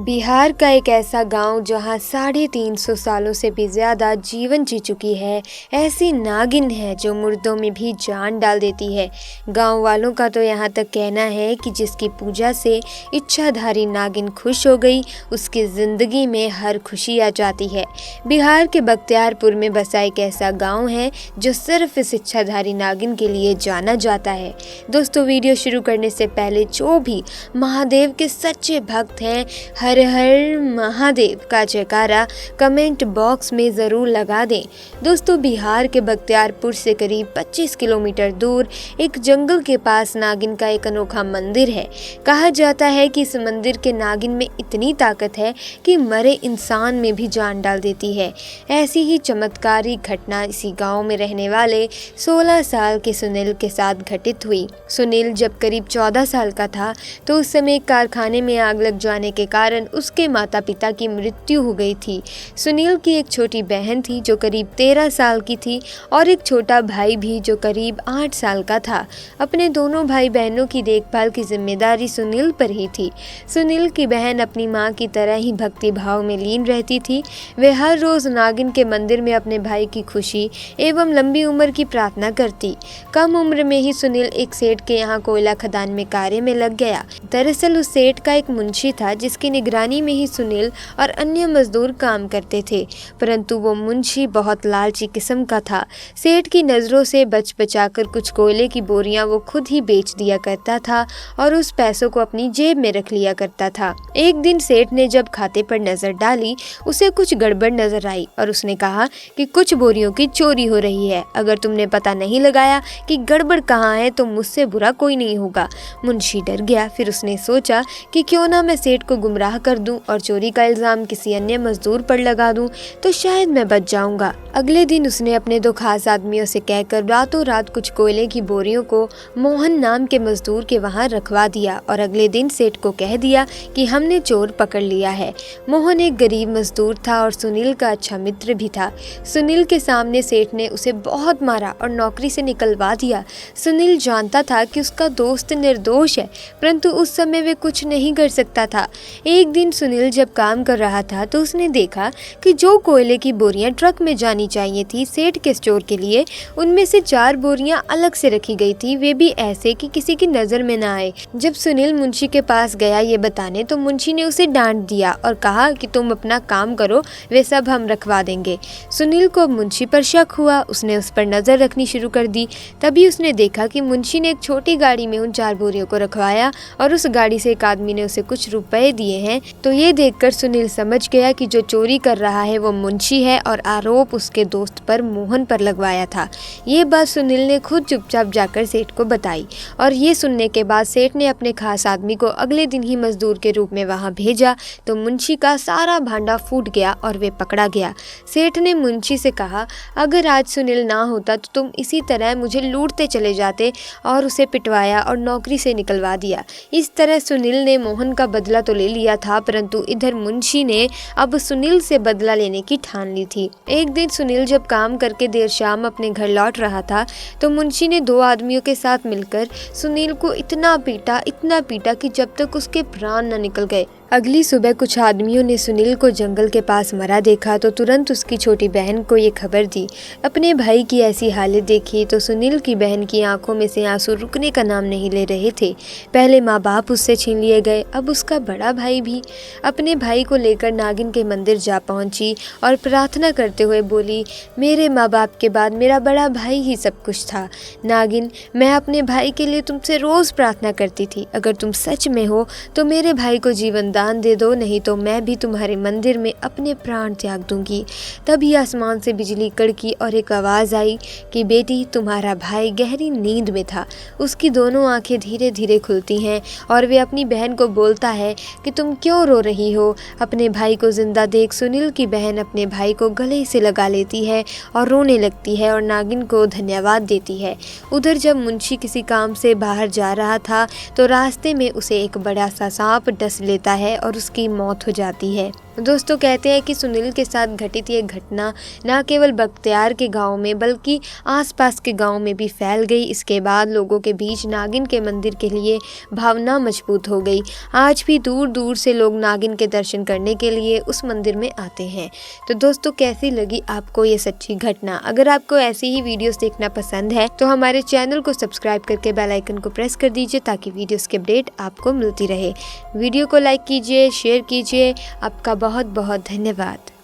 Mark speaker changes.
Speaker 1: बिहार का एक ऐसा गांव जहां 350 सालों से भी ज़्यादा जीवन जी चुकी है, ऐसी नागिन है जो मुर्दों में भी जान डाल देती है। गांव वालों का तो यहां तक कहना है कि जिसकी पूजा से इच्छाधारी नागिन खुश हो गई, उसकी ज़िंदगी में हर खुशी आ जाती है। बिहार के बख्तियारपुर में बसा एक ऐसा गाँव है जो सिर्फ इस इच्छाधारी नागिन के लिए जाना जाता है। दोस्तों, वीडियो शुरू करने से पहले जो भी महादेव के सच्चे भक्त हैं, हर हर महादेव का जयकारा कमेंट बॉक्स में ज़रूर लगा दें। दोस्तों, बिहार के बख्तियारपुर से करीब 25 किलोमीटर दूर एक जंगल के पास नागिन का एक अनोखा मंदिर है। कहा जाता है कि इस मंदिर के नागिन में इतनी ताकत है कि मरे इंसान में भी जान डाल देती है। ऐसी ही चमत्कारी घटना इसी गांव में रहने वाले 16 साल के सुनील के साथ घटित हुई। सुनील जब करीब 14 साल का था तो उस समय एक कारखाने में आग लग जाने के कारण उसके माता पिता की मृत्यु हो गई थी। सुनील की एक छोटी बहन थी जो करीब 13 साल की थी और एक छोटा भाई भी जो करीब 8 साल का था। अपने दोनों भाई बहनों की देखभाल की जिम्मेदारी सुनील पर ही थी। सुनील की बहन अपनी मां की तरह ही भक्ति भाव में लीन रहती थी। वे हर रोज नागिन के मंदिर में अपने भाई की खुशी एवं लंबी उम्र की प्रार्थना करती। कम उम्र में ही सुनील एक सेठ के यहाँ कोयला खदान में कार्य में लग गया। दरअसल उस सेठ का एक मुंशी था जिसकी निगरानी में ही सुनील और अन्य मजदूर काम करते थे, परंतु वो मुंशी बहुत लालची किस्म का था। सेठ की नज़रों से बच बचाकर कुछ कोयले की बोरियां वो खुद ही बेच दिया करता था और उस पैसों को अपनी जेब में रख लिया करता था। एक दिन सेठ ने जब खाते पर नजर डाली, उसे कुछ गड़बड़ नजर आई और उसने कहा कि कुछ बोरियों की चोरी हो रही है। अगर तुमने पता नहीं लगाया कि गड़बड़ कहाँ है तो मुझसे बुरा कोई नहीं होगा। मुंशी डर गया। फिर उसने सोचा कि क्यों ना मैं सेठ को गुमराह कर दूं और चोरी का इल्जाम किसी अन्य मजदूर पर लगा दूं तो शायद मैं बच जाऊंगा। अगले दिन उसने अपने 2 खास आदमियों से कहकर रातों रात कुछ कोयले की बोरियों को मोहन नाम के मजदूर के वहां रखवा दिया और अगले दिन सेठ को कह दिया कि हमने चोर पकड़ लिया है। मोहन एक गरीब मजदूर था और सुनील का अच्छा मित्र भी था। सुनील के सामने सेठ ने उसे बहुत मारा और नौकरी से निकलवा दिया। सुनील जानता था कि उसका दोस्त निर्दोष है, परंतु उस समय वे कुछ नहीं कर सकता था। एक दिन सुनील जब काम कर रहा था तो उसने देखा कि जो कोयले की बोरियां ट्रक में जानी चाहिए थी सेठ के स्टोर के लिए, उनमें से 4 बोरियां अलग से रखी गई थी, वे भी ऐसे कि किसी की नजर में ना आए। जब सुनील मुंशी के पास गया ये बताने तो मुंशी ने उसे डांट दिया और कहा कि तुम अपना काम करो, वे सब हम रखवा देंगे। सुनील को मुंशी पर शक हुआ। उसने उस पर नजर रखनी शुरू कर दी। तभी उसने देखा कि मुंशी ने एक छोटी गाड़ी में उन 4 बोरियों को रखवाया और उस गाड़ी से एक आदमी ने उसे कुछ रुपए दिए हैं। तो ये देखकर सुनील समझ गया कि जो चोरी कर रहा है वो मुंशी है और आरोप उसके दोस्त पर मोहन पर लगवाया था। ये बात सुनील ने खुद चुपचाप जाकर सेठ को बताई और ये सुनने के बाद सेठ ने अपने खास आदमी को अगले दिन ही मजदूर के रूप में वहां भेजा तो मुंशी का सारा भांडा फूट गया और वे पकड़ा गया। सेठ ने मुंशी से कहा, अगर आज सुनील ना होता तो तुम इसी तरह मुझे लूटते चले जाते, और उसे पिटवाया और नौकरी से निकलवा दिया। इस तरह सुनील ने मोहन का बदला तो ले लिया था, परंतु इधर मुंशी ने अब सुनील से बदला लेने की ठान ली थी। एक दिन सुनील जब काम करके देर शाम अपने घर लौट रहा था तो मुंशी ने 2 आदमियों के साथ मिलकर सुनील को इतना पीटा कि जब तक उसके प्राण न निकल गए। अगली सुबह कुछ आदमियों ने सुनील को जंगल के पास मरा देखा तो तुरंत उसकी छोटी बहन को ये खबर दी। अपने भाई की ऐसी हालत देखी तो सुनील की बहन की आंखों में से आंसू रुकने का नाम नहीं ले रहे थे। पहले माँ बाप उससे छीन लिए गए, अब उसका बड़ा भाई भी। अपने भाई को लेकर नागिन के मंदिर जा पहुंची और प्रार्थना करते हुए बोली, मेरे माँ बाप के बाद मेरा बड़ा भाई ही सब कुछ था। नागिन, मैं अपने भाई के लिए तुमसे रोज प्रार्थना करती थी, अगर तुम सच में हो तो मेरे भाई को जीवन दान दे दो, नहीं तो मैं भी तुम्हारे मंदिर में अपने प्राण त्याग दूंगी। तभी आसमान से बिजली कड़की और एक आवाज़ आई कि बेटी, तुम्हारा भाई गहरी नींद में था। उसकी दोनों आंखें धीरे धीरे खुलती हैं और वे अपनी बहन को बोलता है कि तुम क्यों रो रही हो। अपने भाई को जिंदा देख सुनील की बहन अपने भाई को गले से लगा लेती है और रोने लगती है और नागिन को धन्यवाद देती है। उधर जब मुंशी किसी काम से बाहर जा रहा था तो रास्ते में उसे एक बड़ा सा सांप डस लेता है और उसकी मौत हो जाती है। दोस्तों कहते हैं कि सुनील के साथ घटित ये घटना न केवल बख्तियार के गांव में बल्कि आसपास के गांव में भी फैल गई। इसके बाद लोगों के बीच नागिन के मंदिर के लिए भावना मजबूत हो गई। आज भी दूर दूर से लोग नागिन के दर्शन करने के लिए उस मंदिर में आते हैं। तो दोस्तों कैसी लगी आपको ये सच्ची घटना? अगर आपको ऐसी ही वीडियोस देखना पसंद है तो हमारे चैनल को सब्सक्राइब करके बेल आइकन को प्रेस कर दीजिए ताकि वीडियोस की अपडेट आपको मिलती रहे। वीडियो को लाइक कीजिए, शेयर कीजिए। आपका बहुत बहुत धन्यवाद।